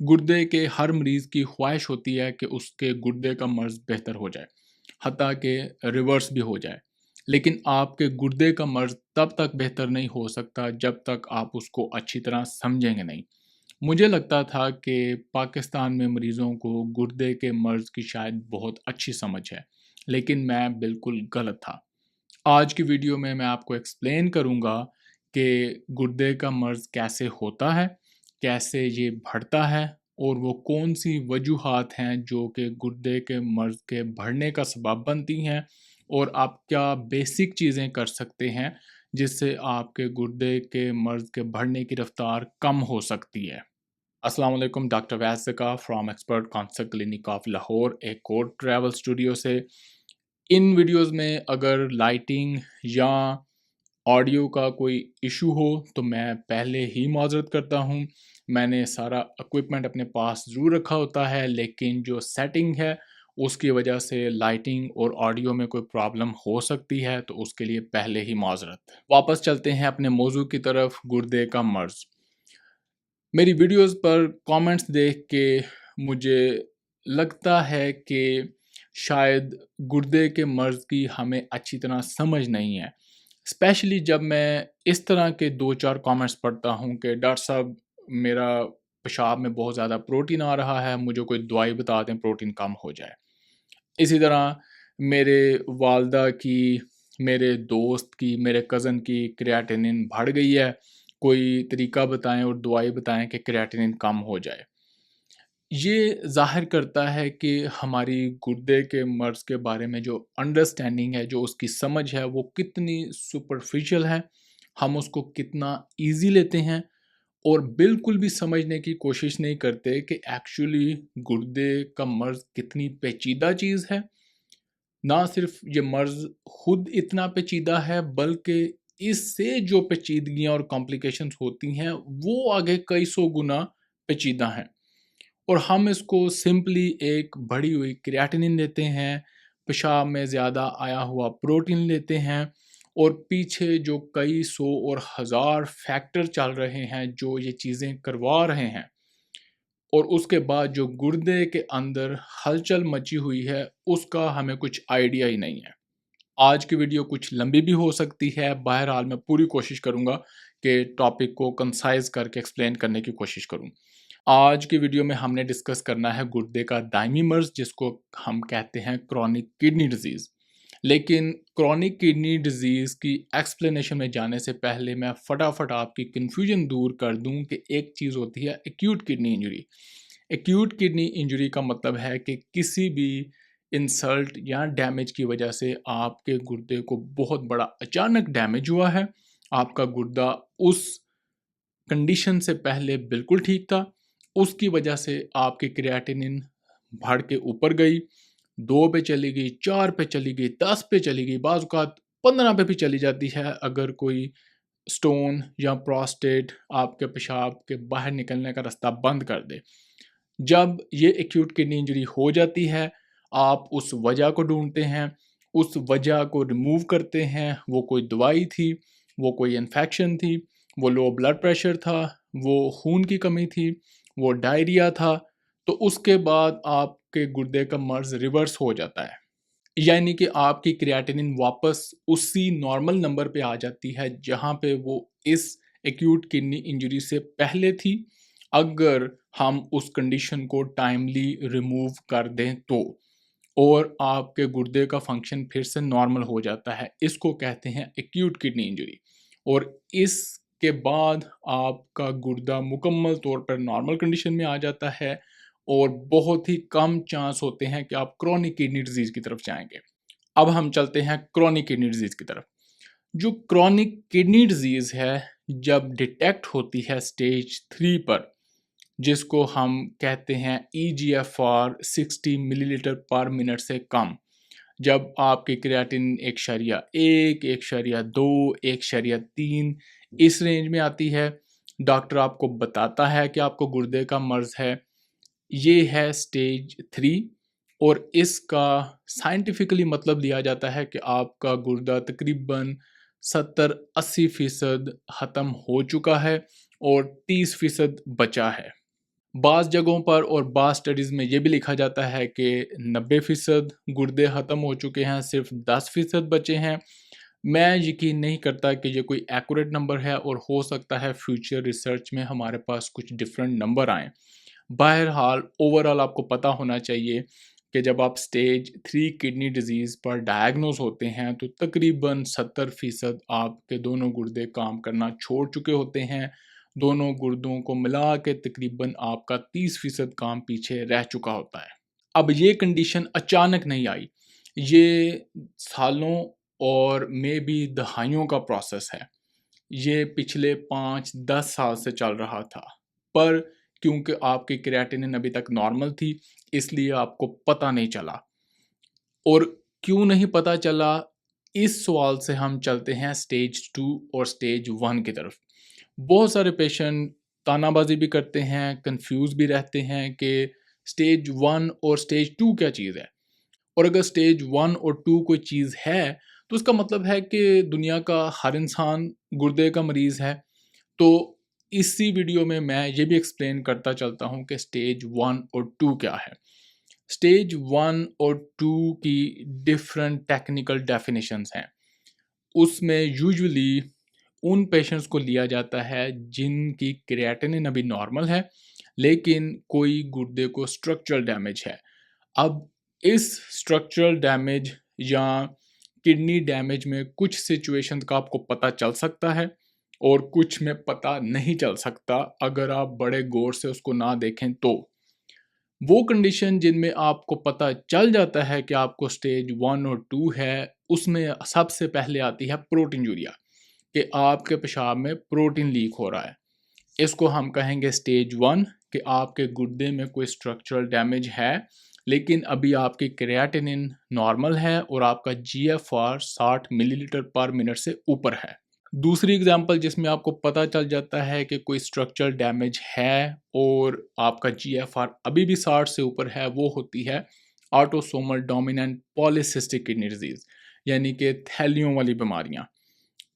गुर्दे के हर मरीज़ की ख्वाहिश होती है कि उसके गुर्दे का मर्ज़ बेहतर हो जाए, हत्ता कि रिवर्स भी हो जाए। लेकिन आपके गुर्दे का मर्ज़ तब तक बेहतर नहीं हो सकता जब तक आप उसको अच्छी तरह समझेंगे नहीं। मुझे लगता था कि पाकिस्तान में मरीज़ों को गुर्दे के मर्ज़ की शायद बहुत अच्छी समझ है, लेकिन मैं बिल्कुल गलत था। आज की वीडियो में मैं आपको एक्सप्लेन करूँगा कि गुर्दे का मर्ज़ कैसे होता है, कैसे ये बढ़ता है और वो कौन-सी वजूहात हैं जो कि गुर्दे के मर्ज़ के बढ़ने का सबब बनती हैं और आप क्या बेसिक चीज़ें कर सकते हैं, जिससे आपके गुर्दे के मर्ज़ के बढ़ने की रफ़्तार कम हो सकती है। अस्सलाम वालेकुम, डॉक्टर वैसिका from expert consult clinic of Lahore, एक और ट्रैवल स्टूडियो से। इन वीडियोस में अगर लाइटिंग या ऑडियो का कोई इशू हो तो मैं पहले ही माज़रत करता हूँ। मैंने सारा इक्विपमेंट अपने पास ज़रूर रखा होता है, लेकिन जो सेटिंग है उसकी वजह से लाइटिंग और ऑडियो में कोई प्रॉब्लम हो सकती है, तो उसके लिए पहले ही माज़रत। वापस चलते हैं अपने मौजू की तरफ, गुर्दे का मर्ज़। मेरी वीडियोस पर कमेंट्स देख के मुझे लगता है कि शायद गुर्दे के मर्ज़ की हमें अच्छी तरह समझ नहीं है। स्पेशली जब मैं इस तरह के 2-4 कमेंट्स पढ़ता हूँ कि डॉक्टर साहब, मेरा पेशाब में बहुत ज़्यादा प्रोटीन आ रहा है, मुझे कोई दवाई बता दें प्रोटीन कम हो जाए। इसी तरह मेरे वालदा की, मेरे दोस्त की, मेरे कज़न की क्रिएटिनिन बढ़ गई है, कोई तरीका बताएँ और दवाई बताएँ कि क्रिएटिनिन कम हो जाए। ये ज़ाहिर करता है कि हमारी गुर्दे के मर्ज़ के बारे में जो अंडरस्टैंडिंग है, जो उसकी समझ है, वो कितनी सुपरफिशियल है, हम उसको कितना ईज़ी लेते हैं और बिल्कुल भी समझने की कोशिश नहीं करते कि एक्चुअली गुर्दे का मर्ज़ कितनी पेचीदा चीज़ है। ना सिर्फ ये मर्ज़ खुद इतना पेचीदा है, बल्कि इससे जो पेचीदगियाँ और कॉम्प्लिकेशंस होती हैं, वो आगे कई सौ गुना पेचीदा हैं। और हम इसको सिंपली एक बढ़ी हुई क्रिएटिनिन लेते हैं, पेशाब में ज़्यादा आया हुआ प्रोटीन लेते हैं और पीछे जो कई सौ और हज़ार फैक्टर चल रहे हैं, जो ये चीज़ें करवा रहे हैं, और उसके बाद जो गुर्दे के अंदर हलचल मची हुई है, उसका हमें कुछ आइडिया ही नहीं है। आज की वीडियो कुछ लंबी भी हो सकती है, बहरहाल मैं पूरी कोशिश करूँगा कि टॉपिक को कंसाइज़ करके एक्सप्लेन करने की कोशिश करूँ। आज की वीडियो में हमने डिस्कस करना है गुर्दे का दायमी मर्ज़, जिसको हम कहते हैं क्रॉनिक किडनी डिज़ीज़। लेकिन क्रॉनिक किडनी डिज़ीज़ की एक्सप्लेनेशन में जाने से पहले मैं फटाफट आपकी कन्फ्यूजन दूर कर दूं कि एक चीज़ होती है acute kidney injury. Acute kidney injury का मतलब है कि किसी भी इंसल्ट या डैमेज की वजह से आपके गुर्दे को बहुत बड़ा अचानक डैमेज हुआ है। आपका गुर्दा उस कंडीशन से पहले बिल्कुल ठीक था, उसकी वजह से आपकी क्रिएटिनिन बढ़ के ऊपर गई, 2 पे चली गई, 4 पे चली गई, 10 पे चली गई, बाज़ औक़ात 15 पे भी चली जाती है अगर कोई स्टोन या प्रोस्टेट आपके पेशाब के बाहर निकलने का रास्ता बंद कर दे। जब ये एक्यूट किडनी इंजरी हो जाती है, आप उस वजह को ढूँढते हैं, उस वजह को रिमूव करते हैं। वो कोई दवाई थी, वो कोई इन्फेक्शन थी, वो लो ब्लड प्रेशर था, वो खून की कमी थी, वो डायरिया था, तो उसके बाद आपके गुर्दे का मर्ज़ रिवर्स हो जाता है। यानी कि आपकी क्रिएटिनिन वापस उसी नॉर्मल नंबर पे आ जाती है, जहाँ पे वो इस एक्यूट किडनी इंजरी से पहले थी, अगर हम उस कंडीशन को टाइमली रिमूव कर दें तो। और आपके गुर्दे का फंक्शन फिर से नॉर्मल हो जाता है। इसको कहते हैं एक्यूट किडनी इंजरी। और इसके बाद आपका गुर्दा मुकम्मल तौर पर नॉर्मल कंडीशन में आ जाता है और बहुत ही कम चांस होते हैं कि आप क्रॉनिक किडनी डिजीज़ की तरफ जाएँगे। अब हम चलते हैं क्रॉनिक किडनी डिजीज़ की तरफ। जो क्रॉनिक किडनी डिजीज़ है, जब डिटेक्ट होती है स्टेज 3 पर, जिसको हम कहते हैं ईजीएफआर 60 मिलीलीटर पर मिनट से कम, जब आपकी क्रिएटिन 1.1, 1.2, 1.3 इस रेंज में आती है, डॉक्टर आपको बताता है कि आपको गुर्दे का मर्ज़ है। ये है स्टेज 3 और इसका साइंटिफिकली मतलब लिया जाता है कि आपका गुर्दा तकरीबन 70-80% ख़त्म हो चुका है और 30% बचा है। बाज़ जगहों पर और बाज़ स्टडीज़ में ये भी लिखा जाता है कि 90% गुर्दे ख़त्म हो चुके हैं, सिर्फ 10% बचे हैं। मैं यकीन नहीं करता कि ये कोई एक्यूरेट नंबर है और हो सकता है फ्यूचर रिसर्च में हमारे पास कुछ डिफरेंट नंबर आएँ। बहरहाल ओवरऑल आपको पता होना चाहिए कि जब आप स्टेज 3 किडनी डिज़ीज़ पर डायग्नोज़ होते हैं तो तकरीबन 70% आपके दोनों गुर्दे काम करना छोड़ चुके होते हैं। दोनों गुर्दों को मिला के तकरीबन आपका 30% काम पीछे रह चुका होता है। अब ये कंडीशन अचानक नहीं आई, ये सालों और मे बी दहाइयों का प्रोसेस है। ये पिछले 5-10 साल से चल रहा था, पर क्योंकि आपकी क्रिएटिनिन अभी तक नॉर्मल थी, इसलिए आपको पता नहीं चला। और क्यों नहीं पता चला, इस सवाल से हम चलते हैं स्टेज 2 और स्टेज 1 की तरफ। बहुत सारे पेशेंट तानाबाज़ी भी करते हैं, कन्फ्यूज़ भी रहते हैं कि स्टेज 1 और स्टेज 2 क्या चीज़ है? और अगर स्टेज 1 और 2 कोई चीज़ है, तो उसका मतलब है कि दुनिया का हर इंसान गुर्दे का मरीज़ है। तो इसी वीडियो में मैं ये भी एक्सप्लेन करता चलता हूँ कि स्टेज 1 और 2 क्या है। स्टेज 1 और 2 की डिफरेंट टेक्निकल डेफिनेशंस हैं। उसमें यूजुअली उन पेशेंट्स को लिया जाता है जिनकी क्रिएटिनिन अभी नॉर्मल है, लेकिन कोई गुर्दे को स्ट्रक्चरल डैमेज है। अब इस स्ट्रक्चरल डैमेज या किडनी डैमेज में कुछ सिचुएशंस का आपको पता चल सकता है और कुछ में पता नहीं चल सकता अगर आप बड़े गौर से उसको ना देखें तो। वो कंडीशन जिनमें आपको पता चल जाता है कि आपको स्टेज 1 और 2 है, उसमें सबसे पहले आती है प्रोटीन यूरिया, कि आपके पेशाब में प्रोटीन लीक हो रहा है। इसको हम कहेंगे स्टेज 1, कि आपके गुर्दे में कोई स्ट्रक्चरल डैमेज है, लेकिन अभी आपकी क्रिएटिनिन नॉर्मल है और आपका जीएफआर 60 मिलीलीटर पर मिनट से ऊपर है। दूसरी एग्जांपल जिसमें आपको पता चल जाता है कि कोई स्ट्रक्चरल डैमेज है और आपका जीएफआर अभी भी 60 से ऊपर है, वो होती है autosomal dominant polycystic kidney disease, यानी कि थैलियों वाली बीमारियां।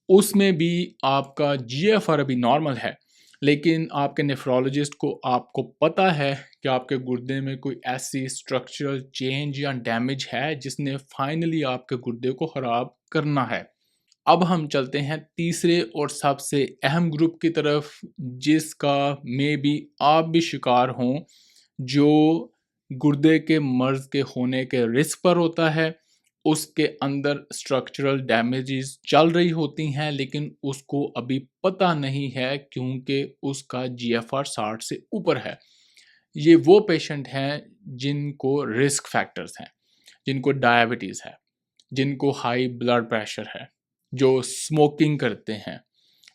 उसमें भी आपका जीएफआर अभी नॉर्मल है, लेकिन आपके नेफ्रोलॉजिस्ट को आपको पता है कि आपके गुर्दे में कोई ऐसी स्ट्रक्चरल चेंज या डैमेज है जिसने फाइनली आपके गुर्दे को ख़राब करना है। अब हम चलते हैं तीसरे और सबसे अहम ग्रुप की तरफ, जिसका मे बी आप भी शिकार हों, जो गुर्दे के मर्ज़ के होने के रिस्क पर होता है। उसके अंदर स्ट्रक्चरल डैमेजेस चल रही होती हैं, लेकिन उसको अभी पता नहीं है क्योंकि उसका जीएफआर 60 से ऊपर है। ये वो पेशेंट हैं जिनको रिस्क फैक्टर्स हैं, जिनको डायबिटीज़ है, जिनको हाई ब्लड प्रेशर है, जो स्मोकिंग करते हैं,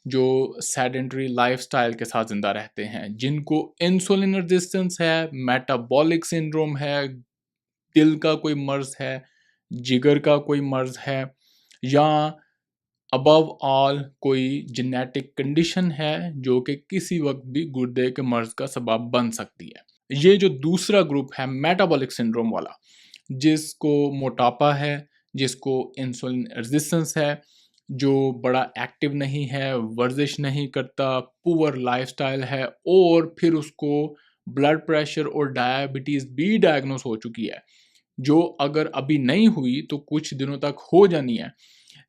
जो सेडेंटरी लाइफस्टाइल के साथ ज़िंदा रहते हैं, जिनको इंसुलिन रेजिस्टेंस है, मेटाबॉलिक सिंड्रोम है, दिल का कोई मर्ज़ है, जिगर का कोई मर्ज़ है, या अबव ऑल कोई जेनेटिक कंडीशन है जो कि किसी वक़्त भी गुर्दे के मर्ज़ का सबब बन सकती है। ये जो दूसरा ग्रुप है मेटाबॉलिक सिंड्रोम वाला, जिसको मोटापा है, जिसको इंसुलिन रेजिस्टेंस है, जो बड़ा एक्टिव नहीं है, वर्जिश नहीं करता, पुअर लाइफ़स्टाइल है और फिर उसको ब्लड प्रेशर और डायबिटीज़ भी डायग्नोस हो चुकी है, जो अगर अभी नहीं हुई तो कुछ दिनों तक हो जानी है।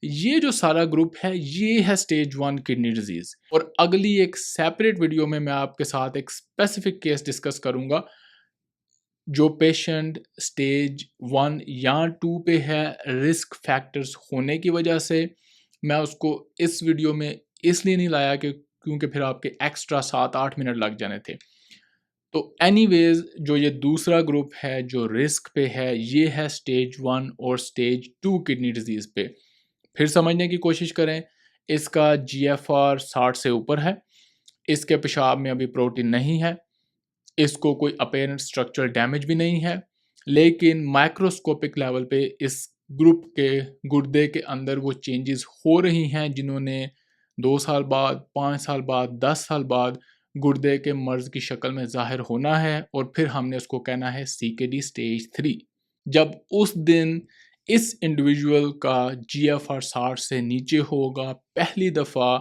ये जो सारा ग्रुप है, ये है स्टेज 1 किडनी डिजीज़। और अगली एक सेपरेट वीडियो में मैं आपके साथ एक स्पेसिफिक केस डिस्कस करूँगा, जो पेशेंट स्टेज 1 या 2 पे है रिस्क फैक्टर्स होने की वजह से। मैं उसको इस वीडियो में इसलिए नहीं लाया कि क्योंकि फिर आपके एक्स्ट्रा 7-8 मिनट लग जाने थे। तो एनीवेज़ जो ये दूसरा ग्रुप है जो रिस्क पे है, ये है स्टेज 1 और स्टेज 2 किडनी डिज़ीज़ पे। फिर समझने की कोशिश करें, इसका जीएफआर 60 से ऊपर है, इसके पेशाब में अभी प्रोटीन नहीं है, इसको कोई अपेरेंट स्ट्रक्चरल डैमेज भी नहीं है, लेकिन माइक्रोस्कोपिक लेवल पे इस ग्रुप के गुर्दे के अंदर वो चेंजेस हो रही हैं जिन्होंने 2 साल बाद, 5 साल बाद, 10 साल बाद गुर्दे के मर्ज़ की शक्ल में ज़ाहिर होना है और फिर हमने उसको कहना है सीकेडी स्टेज 3। जब उस दिन इस इंडिविजुअल का जीएफआर 60 से नीचे होगा, पहली दफ़ा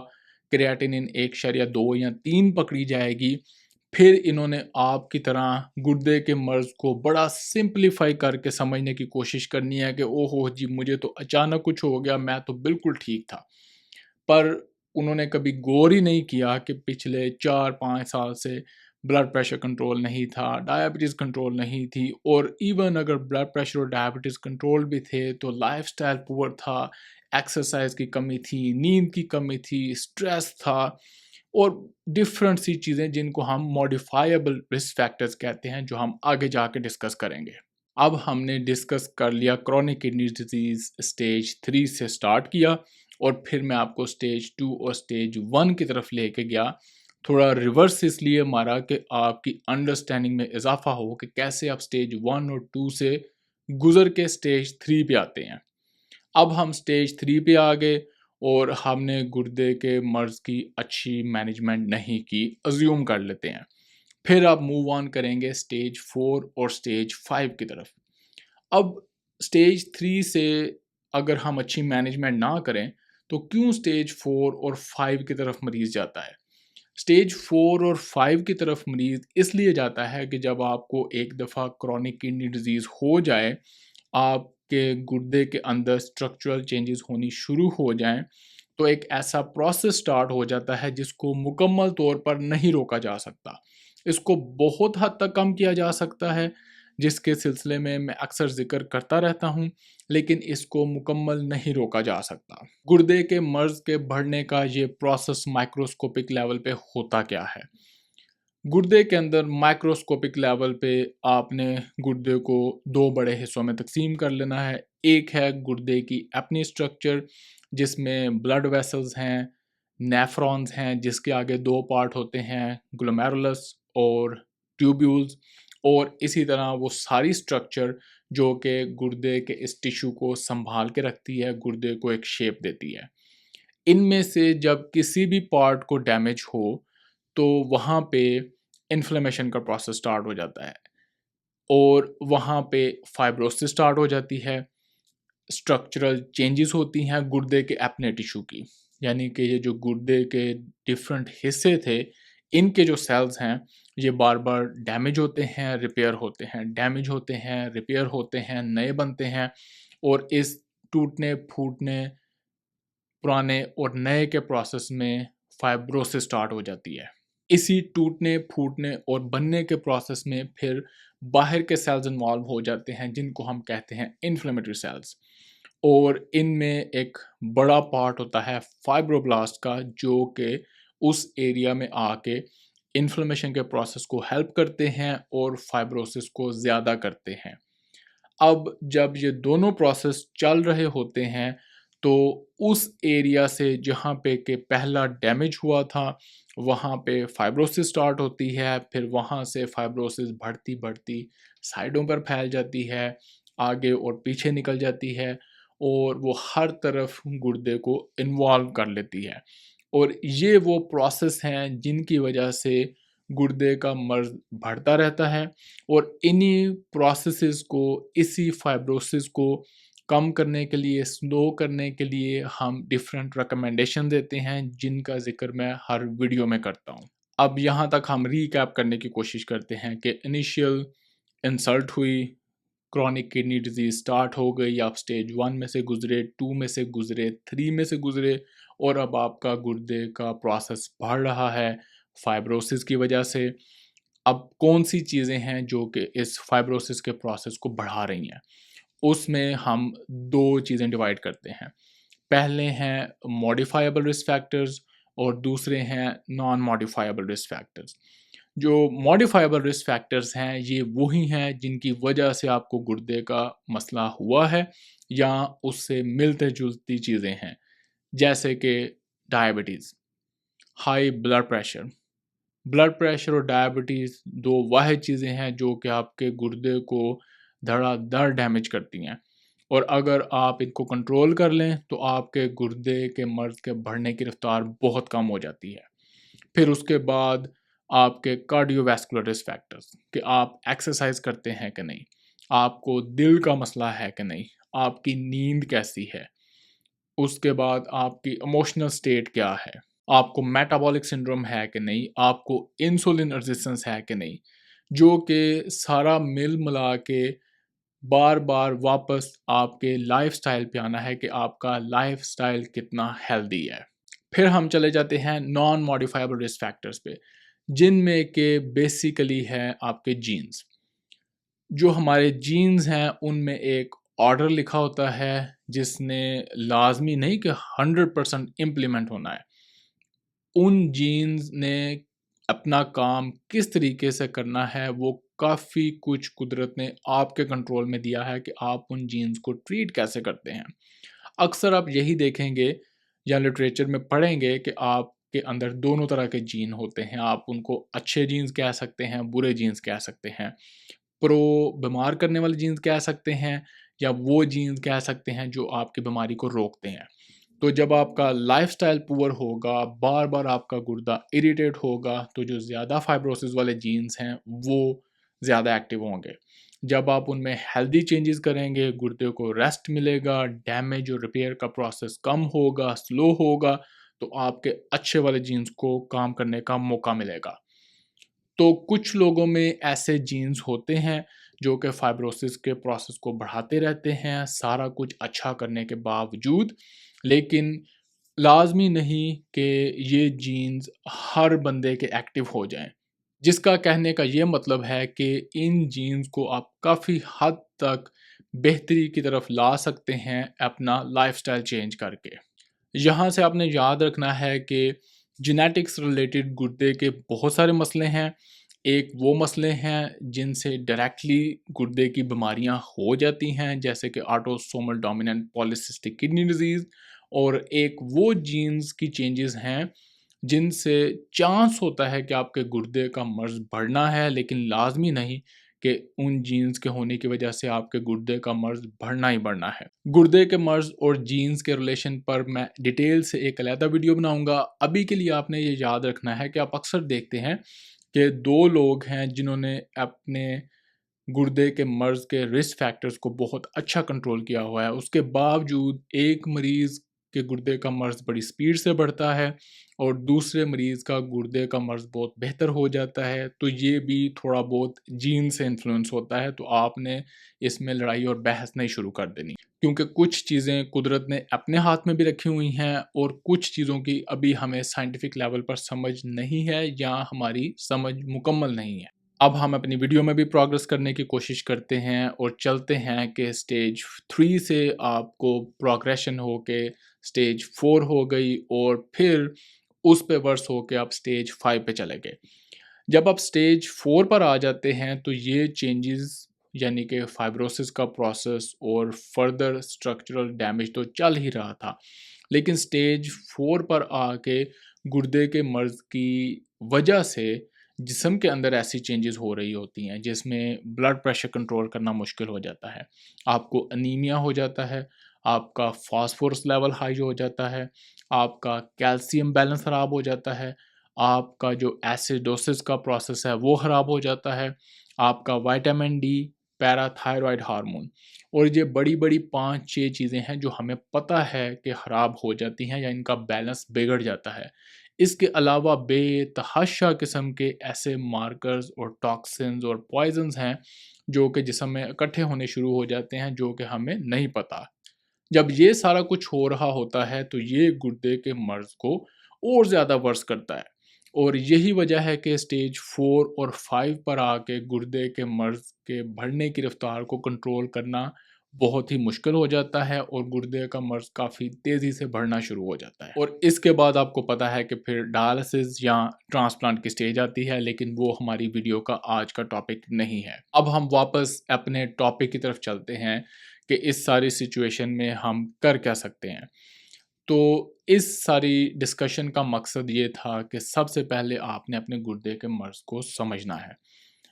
क्रिएटिनिन 1.2 या 3 पकड़ी जाएगी, फिर इन्होंने आपकी तरह गुर्दे के मर्ज़ को बड़ा सिंप्लीफाई करके समझने की कोशिश करनी है कि ओहो जी, मुझे तो अचानक कुछ हो गया, मैं तो बिल्कुल ठीक था। पर उन्होंने कभी गौर ही नहीं किया कि पिछले 4-5 साल से ब्लड प्रेशर कंट्रोल नहीं था, डायबिटीज़ कंट्रोल नहीं थी, और इवन अगर ब्लड प्रेशर और डायबिटीज़ कंट्रोल भी थे तो लाइफ़स्टाइल पुअर था, एक्सरसाइज़ की कमी थी, नींद की कमी थी, स्ट्रेस था, और डिफरेंट सी चीज़ें जिनको हम मॉडिफाइबल रिस्क फैक्टर्स कहते हैं, जो हम आगे जाके डिस्कस करेंगे। अब हमने डिस्कस कर लिया क्रोनिक किडनी डिजीज़ स्टेज 3 से स्टार्ट किया, और फिर मैं आपको स्टेज 2 और स्टेज 1 की तरफ लेके गया। थोड़ा रिवर्स इसलिए मारा कि आपकी अंडरस्टैंडिंग में इजाफा हो कि कैसे आप स्टेज 1 और 2 से गुजर के स्टेज 3 पे आते हैं। अब हम स्टेज 3 पे आ गए और हमने गुर्दे के मर्ज़ की अच्छी मैनेजमेंट नहीं की, अज़्यूम कर लेते हैं। फिर आप मूव ऑन करेंगे स्टेज 4 और स्टेज 5 की तरफ। अब स्टेज 3 से अगर हम अच्छी मैनेजमेंट ना करें, तो क्यों स्टेज 4 और 5 की तरफ मरीज़ जाता है? स्टेज 4 और 5 की तरफ मरीज़ इसलिए जाता है कि जब आपको एक दफ़ा क्रोनिक किडनी डिज़ीज़ हो जाए, आपके गुर्दे के अंदर स्ट्रक्चरल चेंजेस होनी शुरू हो जाएँ, तो एक ऐसा प्रोसेस स्टार्ट हो जाता है जिसको मुकम्मल तौर पर नहीं रोका जा सकता। इसको बहुत हद तक कम किया जा सकता है, जिसके सिलसिले में मैं अक्सर ज़िक्र करता रहता हूँ, लेकिन इसको मुकम्मल नहीं रोका जा सकता। गुर्दे के मर्ज़ के बढ़ने का ये प्रोसेस माइक्रोस्कोपिक लेवल पे होता क्या है? गुर्दे के अंदर माइक्रोस्कोपिक लेवल पे आपने गुर्दे को 2 बड़े हिस्सों में तक़सीम कर लेना है। एक है गुर्दे की एपनी स्ट्रक्चर, जिसमें ब्लड वेसल्स हैं, नेफ्रॉन्स हैं, जिसके आगे 2 पार्ट होते हैं, ग्लोमेरुलस और ट्यूब्यूल्स, और इसी तरह वो सारी स्ट्रक्चर जो कि गुर्दे के इस टिश्यू को सँभाल के रखती है, गुर्दे को एक शेप देती है। इनमें से जब किसी भी पार्ट को डैमेज हो, तो वहाँ पे इन्फ्लेमेशन का प्रोसेस स्टार्ट हो जाता है, और वहाँ पे फाइब्रोसिस स्टार्ट हो जाती है। स्ट्रक्चरल चेंजेस होती हैं गुर्दे के अपने टिश्यू की, यानी कि ये जो गुर्दे के डिफरेंट हिस्से थे, इनके जो सेल्स हैं, ये बार बार डैमेज होते हैं, रिपेयर होते हैं, डैमेज होते हैं, रिपेयर होते हैं, नए बनते हैं, और इस टूटने फूटने, पुराने और नए के प्रोसेस में फाइब्रोसिस स्टार्ट हो जाती है। इसी टूटने, फूटने और बनने के प्रोसेस में फिर बाहर के सेल्स इन्वॉल्व हो जाते हैं, जिनको हम कहते हैं इन्फ्लेमेटरी सेल्स, और इनमें एक बड़ा पार्ट होता है फाइब्रोब्लास्ट का, जो कि उस एरिया में आके इन्फ्लेमेशन के प्रोसेस को हेल्प करते हैं और फाइब्रोसिस को ज़्यादा करते हैं। अब जब ये दोनों प्रोसेस चल रहे होते हैं, तो उस एरिया से जहाँ पे कि पहला डैमेज हुआ था, वहाँ पे फाइब्रोसिस स्टार्ट होती है, फिर वहाँ से फाइब्रोसिस बढ़ती-बढ़ती साइडों पर फैल जाती है, आगे और पीछे निकल जाती है, और वो हर तरफ गुर्दे को इन्वॉल्व कर लेती है। और ये वो प्रोसेस हैं जिनकी वजह से गुर्दे का मर्ज़ बढ़ता रहता है, और इन्हीं प्रोसेसेस को, इसी फाइब्रोसिस को कम करने के लिए, स्लो करने के लिए हम डिफरेंट रिकमेंडेशन देते हैं, जिनका ज़िक्र मैं हर वीडियो में करता हूँ। अब यहाँ तक हम रीकैप करने की कोशिश करते हैं कि इनिशियल इंसल्ट हुई, क्रोनिक किडनी डिजीज़ स्टार्ट हो गई, आप स्टेज 1 में से गुज़रे, 2 में से गुज़रे, 3 में से गुज़रे, और अब आपका गुर्दे का प्रोसेस बढ़ रहा है फाइब्रोसिस की वजह से। अब कौन-सी चीज़ें हैं जो कि इस फाइब्रोसिस के प्रोसेस को बढ़ा रही हैं? उसमें हम 2 चीज़ें डिवाइड करते हैं। पहले हैं मॉडिफाइबल रिस्क फैक्टर्स, और दूसरे हैं नॉन मॉडिफाइबल रिस्क फैक्टर्स। जो मॉडिफाइबल रिस्क फैक्टर्स हैं, ये वही हैं जिनकी वजह से आपको गुर्दे का मसला हुआ है, या उससे मिलते-जुलती चीज़ें हैं, जैसे कि diabetes, high blood pressure. Blood pressure और डायबिटीज़ 2 वाहिद चीज़ें हैं जो कि आपके गुर्दे को धड़ाधड़ डैमेज करती हैं, और अगर आप इनको कंट्रोल कर लें, तो आपके गुर्दे के मर्ज़ के बढ़ने की रफ़्तार बहुत कम हो जाती है। फिर उसके बाद आपके कार्डियोवैस्कुलर रिस्क फैक्टर्स, कि आप एक्सरसाइज़ करते हैं कि नहीं, आपको दिल का मसला है कि नहीं, आपकी नींद कैसी है, उसके बाद आपकी इमोशनल स्टेट क्या है, आपको मेटाबॉलिक सिंड्रोम है कि नहीं, आपको इंसुलिन रेजिस्टेंस है कि नहीं, जो कि सारा मिल मिला के बार बार वापस आपके लाइफस्टाइल पे आना है कि आपका लाइफस्टाइल कितना हेल्दी है। फिर हम चले जाते हैं नॉन मॉडिफाइबल रिस्क फैक्टर्स पे, जिनमें के बेसिकली है आपके जीन्स। जो हमारे जीन्स हैं उनमें एक ऑर्डर लिखा होता है जिसने लाजमी नहीं कि 100% इम्प्लीमेंट होना है। उन जीन्स ने अपना काम किस तरीके से करना है वो काफ़ी कुछ कुदरत ने आपके कंट्रोल में दिया है कि आप उन जीन्स को ट्रीट कैसे करते हैं। अक्सर आप यही देखेंगे या लिटरेचर में पढ़ेंगे कि आपके अंदर दोनों तरह के जीन होते हैं। आप उनको अच्छे जीन्स कह सकते हैं, बुरे जीन्स कह सकते हैं। प्रो बीमार करने वाले जीन्स कह सकते हैं या वो जीन्स कह सकते हैं जो आपकी बीमारी को रोकते हैं। तो जब आपका लाइफ़स्टाइल पुअर होगा, बार-बार आपका गुर्दा इरिटेट होगा, तो जो ज़्यादा फाइब्रोसिस वाले जीन्स हैं, वो ज़्यादा एक्टिव होंगे। जब आप उनमें हेल्दी चेंजेस करेंगे, गुर्दे को रेस्ट मिलेगा, डैमेज और रिपेयर का प्रोसेस कम होगा, स्लो होगा, तो आपके अच्छे वाले जीन्स को काम करने का मौका मिलेगा। तो कुछ लोगों में ऐसे जीन्स होते हैं जो कि फाइब्रोसिस के प्रोसेस को बढ़ाते रहते हैं, सारा कुछ अच्छा करने के बावजूद, लेकिन लाज़मी नहीं कि ये जीन्स हर बंदे के एक्टिव हो जाएँ। जिसका कहने का ये मतलब है कि इन जीन्स को आप काफ़ी हद तक बेहतरी की तरफ ला सकते हैं अपना लाइफ़स्टाइल चेंज करके। यहाँ से आपने याद रखना है कि जेनेटिक्स रिलेटेड गुर्दे के बहुत सारे मसले हैं। एक वो मसले हैं जिनसे डायरेक्टली गुर्दे की बीमारियाँ हो जाती हैं, जैसे कि autosomal dominant polycystic kidney disease, और एक वो जीन्स की चेंजेस हैं जिनसे चांस होता है कि आपके गुर्दे का मर्ज़ बढ़ना है, लेकिन लाज़मी नहीं कि उन जीन्स के होने की वजह से आपके गुर्दे का मर्ज़ बढ़ना ही बढ़ना है। गुर्दे के मर्ज़ और जीन्स के रिलेशन पर मैं डिटेल से एक अलहदा वीडियो बनाऊँगा। अभी के लिए आपने ये याद रखना है कि आप अक्सर देखते हैं कि 2 लोग हैं जिन्होंने अपने गुर्दे के मर्ज़ के रिस्क फैक्टर्स को बहुत अच्छा कंट्रोल किया हुआ है। उसके बावजूद एक मरीज़ के गुर्दे का मर्ज़ बड़ी स्पीड से बढ़ता है और दूसरे मरीज़ का गुर्दे का मर्ज़ बहुत बेहतर हो जाता है। तो ये भी थोड़ा बहुत जीन से इन्फ्लुएंस होता है, तो आपने इसमें लड़ाई और बहस नहीं शुरू कर देनी। क्योंकि कुछ चीज़ें कुदरत ने अपने हाथ में भी रखी हुई हैं और कुछ चीज़ों की अभी हमें साइंटिफिक लेवल पर समझ नहीं है या हमारी समझ मुकम्मल नहीं है। अब हम अपनी वीडियो में भी प्रोग्रेस करने की कोशिश करते हैं और चलते हैं कि स्टेज 3 से आपको प्रोग्रेशन होके स्टेज 4 हो गई और फिर उस पे वर्स होके आप स्टेज 5 पे चले गए। जब आप स्टेज 4 पर आ जाते हैं तो ये चेंजेस यानी कि फाइब्रोसिस का प्रोसेस और फर्दर स्ट्रक्चरल डैमेज तो चल ही रहा था। लेकिन स्टेज 4 पर आके गुर्दे के मर्ज़ की वजह से जिस्म के अंदर ऐसी चेंजेस हो रही होती हैं जिसमें ब्लड प्रेशर कंट्रोल करना मुश्किल हो जाता है। आपको अनीमिया हो जाता है, आपका फास्फोरस लेवल हाई हो जाता है, आपका कैल्शियम बैलेंस ख़राब हो जाता है, आपका जो एसिडोसिस का प्रोसेस है वो ख़राब हो जाता है, आपका विटामिन डी, पैराथायरॉयड हार्मोन, और ये बड़ी-बड़ी 5-6 चीज़ें हैं जो हमें पता है कि ख़राब हो जाती हैं या इनका बैलेंस बिगड़ जाता है। इसके अलावा बेतहाशा किस्म के ऐसे मार्कर्स और टॉक्सिन्स और पॉइज़न्स हैं जो कि जिस्म में इकट्ठे होने शुरू हो जाते हैं जो कि हमें नहीं पता। जब ये सारा कुछ हो रहा होता है तो ये गुर्दे के मर्ज़ को और ज़्यादा वर्स करता है, और यही वजह है कि स्टेज 4 और 5 पर आके गुर्दे के मर्ज़ के बढ़ने की रफ़्तार को कंट्रोल करना बहुत ही मुश्किल हो जाता है और गुर्दे का मर्ज़ काफ़ी तेज़ी से बढ़ना शुरू हो जाता है। और इसके बाद आपको पता है कि फिर डायलिसिस या ट्रांसप्लांट की स्टेज आती है, लेकिन वो हमारी वीडियो का आज का टॉपिक नहीं है। अब हम वापस अपने टॉपिक की तरफ चलते हैं कि इस सारी सिचुएशन में हम कर क्या सकते हैं। तो इस सारी डिस्कशन का मकसद ये था कि सबसे पहले आपने अपने गुर्दे के मर्ज़ को समझना है।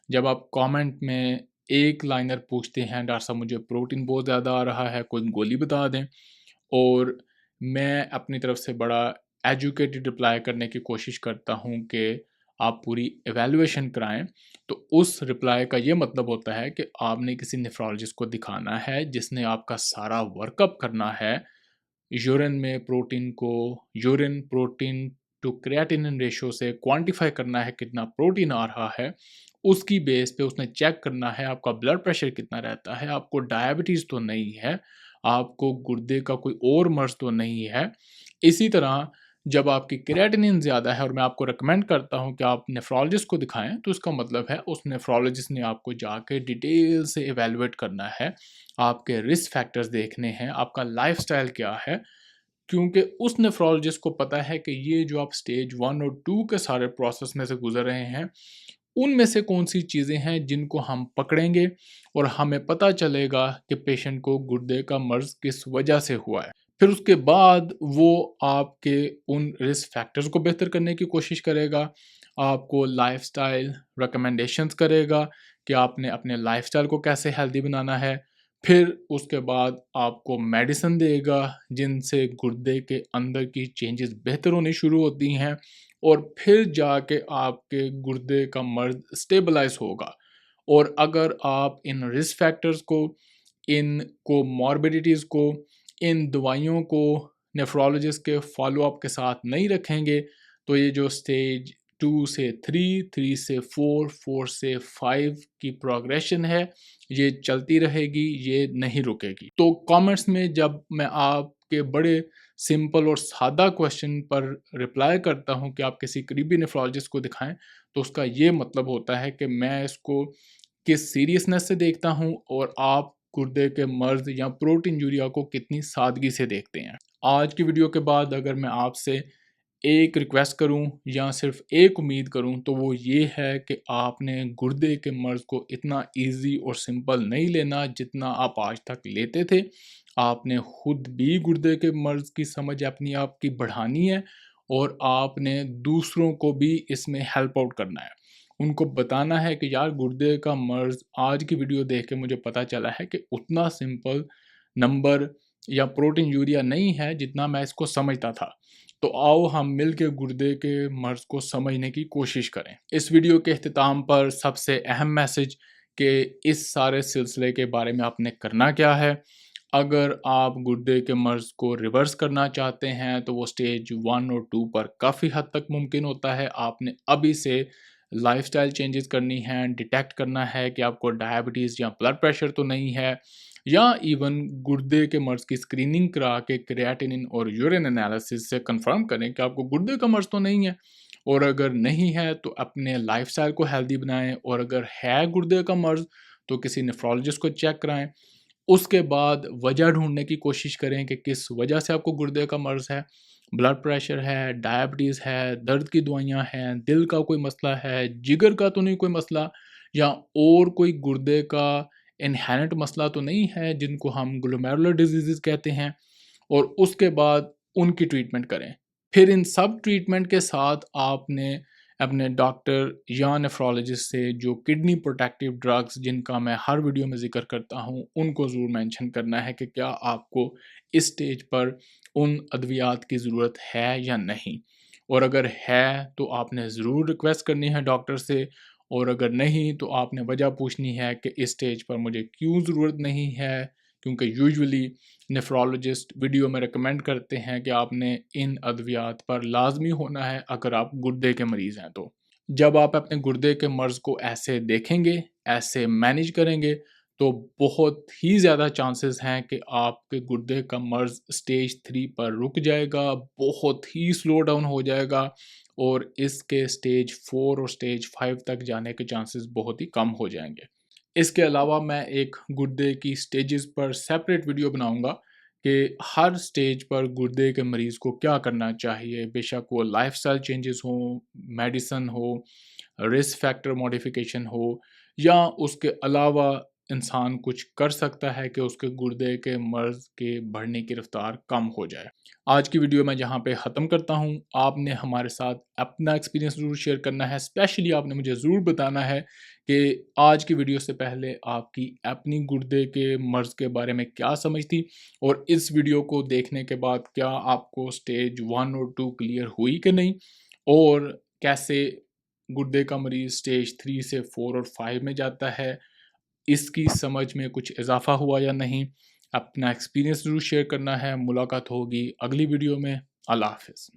जब आप कमेंट में एक लाइनर पूछते हैं, डॉक्टर साहब मुझे प्रोटीन बहुत ज़्यादा आ रहा है, कोई गोली बता दें, और मैं अपनी तरफ से बड़ा एजुकेटेड रिप्लाई करने की कोशिश करता हूँ कि आप पूरी इवैल्यूएशन कराएँ, तो उस रिप्लाई का ये मतलब होता है कि आपने किसी नेफ्रोलॉजिस्ट को दिखाना है जिसने आपका सारा वर्कअप करना है, यूरिन में प्रोटीन को, urine protein to creatinine ratio से क्वांटिफाई करना है कितना प्रोटीन आ रहा है। उसकी बेस पे उसने चेक करना है आपका ब्लड प्रेशर कितना रहता है, आपको डायबिटीज़ तो नहीं है, आपको गुर्दे का कोई और मर्ज़ तो नहीं है। इसी तरह जब आपकी क्रिएटिनिन ज़्यादा है और मैं आपको रिकमेंड करता हूँ कि आप नेफ्रोलॉजिस्ट को दिखाएँ, तो इसका मतलब है उस नेफ्रोलॉजिस्ट ने आपको जाके डिटेल से इवैल्यूएट करना है, आपके रिस्क फैक्टर्स देखने हैं, आपका लाइफ़स्टाइल क्या है। क्योंकि उस नेफ्रोलॉजिस्ट को पता है कि ये जो आप स्टेज 1 और 2 के सारे प्रोसेस में से गुज़र रहे हैं, उनमें से कौन-सी चीज़ें हैं जिनको हम पकड़ेंगे और हमें पता चलेगा कि पेशेंट को गुर्दे का मर्ज़ किस वजह से हुआ है। फिर उसके बाद वो आपके उन रिस्क फैक्टर्स को बेहतर करने की कोशिश करेगा, आपको लाइफ़स्टाइल रिकमेंडेशंस करेगा कि आपने अपने लाइफ़स्टाइल को कैसे हेल्दी बनाना है। फिर उसके बाद आपको मेडिसिन देगा जिनसे गुर्दे के अंदर की चेंजेस बेहतर होनी शुरू होती हैं और फिर जाके आपके गुर्दे का मर्ज़ स्टेबलाइज़ होगा। और अगर आप इन रिस्क फैक्टर्स को, इन कोमॉर्बिडिटीज़ को, इन दवाइयों को नेफ्रोलॉजिस्ट के फ़ॉलो-अप के साथ नहीं रखेंगे, तो ये जो स्टेज 2 से 3, 3 से 4, 4 से 5 की प्रोग्रेशन है, ये चलती रहेगी, ये नहीं रुकेगी। तो कमेंट्स में जब मैं आपके बड़े सिंपल और सादा क्वेश्चन पर रिप्लाई करता हूँ कि आप किसी करीबी नेफ्रोलॉजिस्ट को दिखाएँ, तो उसका ये मतलब होता है कि मैं इसको किस सीरियसनेस से देखता हूँ और आप गुर्दे के मर्ज़ या प्रोटीन यूरिया को कितनी सादगी से देखते हैं। आज की वीडियो के बाद अगर मैं आपसे एक रिक्वेस्ट करूं या सिर्फ एक उम्मीद करूं तो वो ये है कि आपने गुर्दे के मर्ज़ को इतना इजी और सिंपल नहीं लेना जितना आप आज तक लेते थे। आपने खुद भी गुर्दे के मर्ज़ की समझ अपनी आप की बढ़ानी है और आपने दूसरों को भी इसमें हेल्प आउट करना है। उनको बताना है कि यार गुर्दे का मर्ज़ आज की वीडियो देख के मुझे पता चला है कि उतना सिंपल नंबर या प्रोटीन यूरिया नहीं है जितना मैं इसको समझता था। तो आओ हम मिल के गुर्दे के मर्ज़ को समझने की कोशिश करें। इस वीडियो के अख्तिताम पर सबसे अहम मैसेज कि इस सारे सिलसिले के बारे में आपने करना क्या है। अगर आप गुर्दे के मर्ज़ को रिवर्स करना चाहते हैं तो वो स्टेज 1 और 2 पर काफ़ी हद तक मुमकिन होता है। आपने अभी से लाइफ़स्टाइल चेंजेस करनी हैं, डिटेक्ट करना है कि आपको डायबिटीज़ या ब्लड प्रेशर तो नहीं है, या इवन गुर्दे के मर्ज़ की स्क्रीनिंग करा के क्रिएटिनिन और यूरिन एनालिसिस से कंफर्म करें कि आपको गुर्दे का मर्ज़ तो नहीं है। और अगर नहीं है तो अपने लाइफ़स्टाइल को हेल्दी बनाएँ और अगर है गुर्दे का मर्ज़ तो किसी नेफ्रोलॉजिस्ट को चेक कराएँ। उसके बाद वजह ढूँढने की कोशिश करें कि किस वजह से आपको गुर्दे का मर्ज़ है। ब्लड प्रेशर है, डायबिटीज़ है, दर्द की दवाइयाँ हैं, दिल का कोई मसला है, जिगर का तो नहीं कोई मसला, या और कोई गुर्दे का इन्हेरेंट मसला तो नहीं है जिनको हम ग्लोमेरुलर डिजीज़ेज़ कहते हैं, और उसके बाद उनकी ट्रीटमेंट करें। फिर इन सब ट्रीटमेंट के साथ आपने अपने डॉक्टर या नेफ्रोलॉजिस्ट से जो किडनी प्रोटेक्टिव ड्रग्स जिनका मैं हर वीडियो में ज़िक्र करता हूँ, उनको ज़रूर मेंशन करना है कि क्या आपको इस स्टेज पर उन अद्वियात की ज़रूरत है या नहीं। और अगर है तो आपने ज़रूर रिक्वेस्ट करनी है डॉक्टर से, और अगर नहीं तो आपने वजह पूछनी है कि इस स्टेज पर मुझे क्यों ज़रूरत नहीं है, क्योंकि यूजुअली नेफ्रोलॉजिस्ट वीडियो में रिकमेंड करते हैं कि आपने इन अद्वियात पर लाजमी होना है अगर आप गुर्दे के मरीज़ हैं तो। जब आप अपने गुर्दे के मर्ज़ को ऐसे देखेंगे, ऐसे मैनेज करेंगे, तो बहुत ही ज़्यादा चांसेस हैं कि आपके गुर्दे का मर्ज़ स्टेज 3 पर रुक जाएगा, बहुत ही स्लो डाउन हो जाएगा और इसके स्टेज 4 और स्टेज 5 तक जाने के चांसेस बहुत ही कम हो जाएँगे। इसके अलावा मैं एक गुर्दे की स्टेजेस पर सेपरेट वीडियो बनाऊंगा कि हर स्टेज पर गुर्दे के मरीज़ को क्या करना चाहिए, बेशक वो लाइफस्टाइल चेंजेस हो, मेडिसिन हो, रिस्क फैक्टर मॉडिफिकेशन हो, या उसके अलावा इंसान कुछ कर सकता है कि उसके गुर्दे के मर्ज़ के बढ़ने की रफ्तार कम हो जाए। आज की वीडियो मैं यहाँ पे ख़त्म करता हूँ। आपने हमारे साथ अपना एक्सपीरियंस ज़रूर शेयर करना है, स्पेशली आपने मुझे ज़रूर बताना है कि आज की वीडियो से पहले आपकी अपनी गुर्दे के मर्ज़ के बारे में क्या समझ थी, और इस वीडियो को देखने के बाद क्या आपको स्टेज 1 और 2 क्लियर हुई कि नहीं, और कैसे गुर्दे का मरीज़ स्टेज 3 से 4 और 5 में जाता है, इसकी समझ में कुछ इजाफा हुआ या नहीं। अपना एक्सपीरियंस ज़रूर शेयर करना है। मुलाकात होगी अगली वीडियो में। अल्लाह हाफ़िज़।